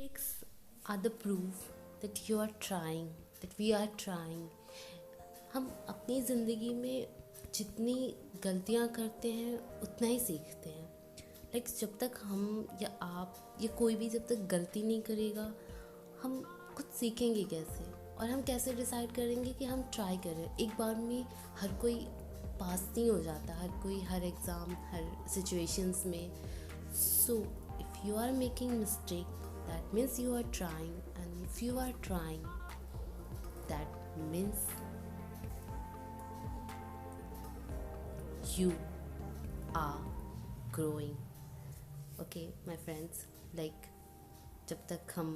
Mistakes are the proof that you are trying, that we are trying. हम अपनी ज़िंदगी में जितनी गलतियाँ करते हैं उतना ही सीखते हैं। जब तक हम या आप या कोई भी जब तक गलती नहीं करेगा, हम कुछ सीखेंगे कैसे? और हम कैसे डिसाइड करेंगे कि हम ट्राई करें? एक बार में हर कोई पास नहीं हो जाता, हर कोई हर एग्ज़ाम हर सिचुएशंस में। So if you are making mistake, that means you are trying, and if you are trying, that means you are growing. Okay my friends, जब तक हम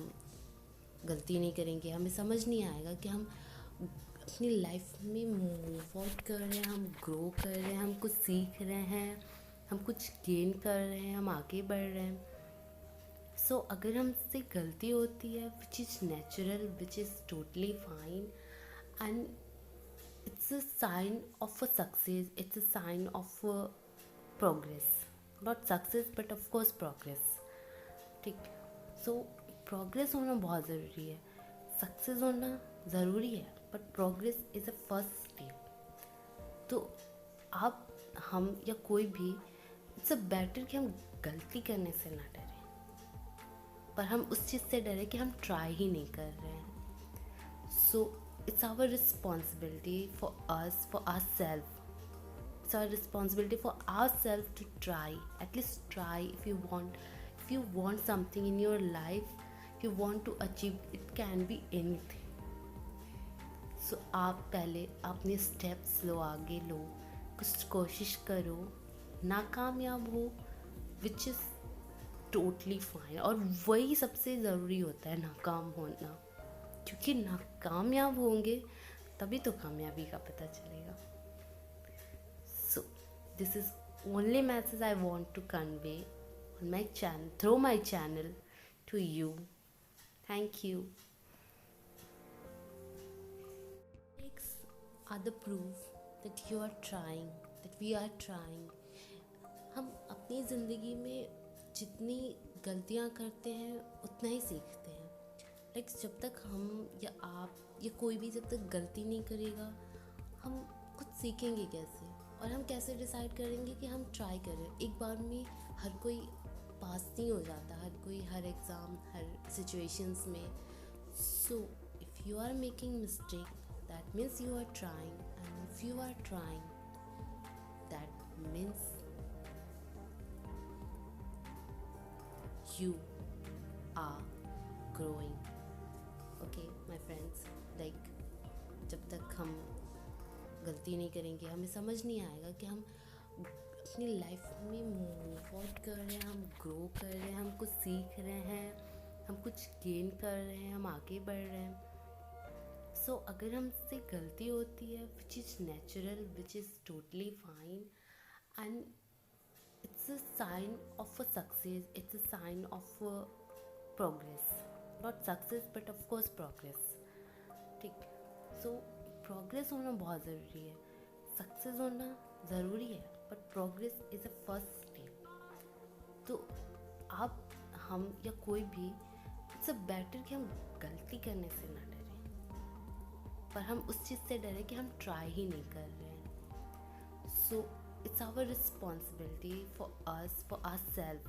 गलती नहीं करेंगे हमें समझ नहीं आएगा कि हम अपनी लाइफ में मूव आउट कर रहे हैं, हम ग्रो कर रहे हैं, हम कुछ सीख रहे हैं, हम कुछ गेन कर रहे हैं, हम आगे बढ़ रहे हैं। सो अगर हमसे गलती होती है which is natural, which is totally fine, and it's a sign of a success, it's a sign of progress, not success but of course progress. ठीक, सो प्रोग्रेस होना बहुत ज़रूरी है, सक्सेस होना ज़रूरी है, but progress is a first step. तो आप हम या कोई भी, इट्स अ बेटर कि हम गलती करने से ना डरें, पर हम उस चीज़ से डरे कि हम ट्राई ही नहीं कर रहे हैं। So it's our responsibility for us, for our self, it's our responsibility for our self to try, at least try. If you want something in your life, you want to achieve, it can be anything. So आप पहले अपने steps लो, आगे लो, कुछ कोशिश करो, नाकामयाब हो, विच is totally fine. और वही सबसे ज़रूरी होता है, नाकाम होना, क्योंकि नाकामयाब होंगे तभी तो कामयाबी का पता चलेगा। So this is only message I want to convey on my channel, through my channel, to you. Thank you. Mistakes are the proof that you are trying, that we are trying. हम अपनी ज़िंदगी में जितनी गलतियाँ करते हैं उतना ही सीखते हैं। जब तक हम या आप या कोई भी जब तक गलती नहीं करेगा, हम कुछ सीखेंगे कैसे? और हम कैसे डिसाइड करेंगे कि हम ट्राई करें? एक बार में हर कोई पास नहीं हो जाता, हर कोई हर एग्ज़ाम हर सिचुएशंस में। So if you are making mistake, that means you are trying, and if you are trying, that means you are growing. Okay my friends, जब तक हम गलती नहीं करेंगे हमें समझ नहीं आएगा कि हम अपनी लाइफ में मूव आउट कर रहे हैं, हम ग्रो कर रहे हैं, हम कुछ सीख रहे हैं, हम कुछ गेन कर रहे हैं, हम आगे बढ़ रहे हैं। सो अगर हमसे गलती होती है which is natural, which is totally fine, and it's a sign of a success, it's a sign of a progress, not success but of course progress। ठीक, सो प्रोग्रेस होना बहुत ज़रूरी है, सक्सेस होना ज़रूरी है, but progress is a first step. तो आप हम या कोई भी, इट्स अ बेटर कि हम गलती करने से ना डरें, पर हम उस चीज़ से डरे कि हम ट्राई ही नहीं कर रहे हैं। सो it's our responsibility for us, for ourselves,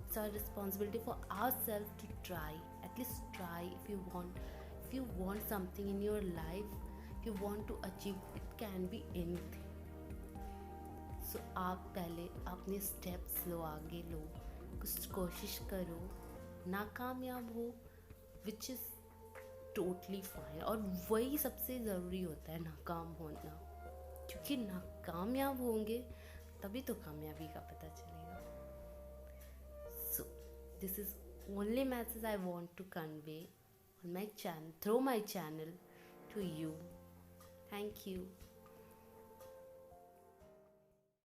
it's our responsibility for ourselves to try, at least try. If you want something in your life, you want to achieve, it can be anything। so आप पहले अपने steps लो, आगे लो, कुछ कोशिश करो, नाकामयाब हो, विच is totally fine. और वही सबसे ज़रूरी होता है, नाकाम होना, क्योंकि नाकामयाब होंगे तभी तो कामयाबी का पता चलेगा। So this is only message I want to convey on my channel, through my channel, to you. Thank you.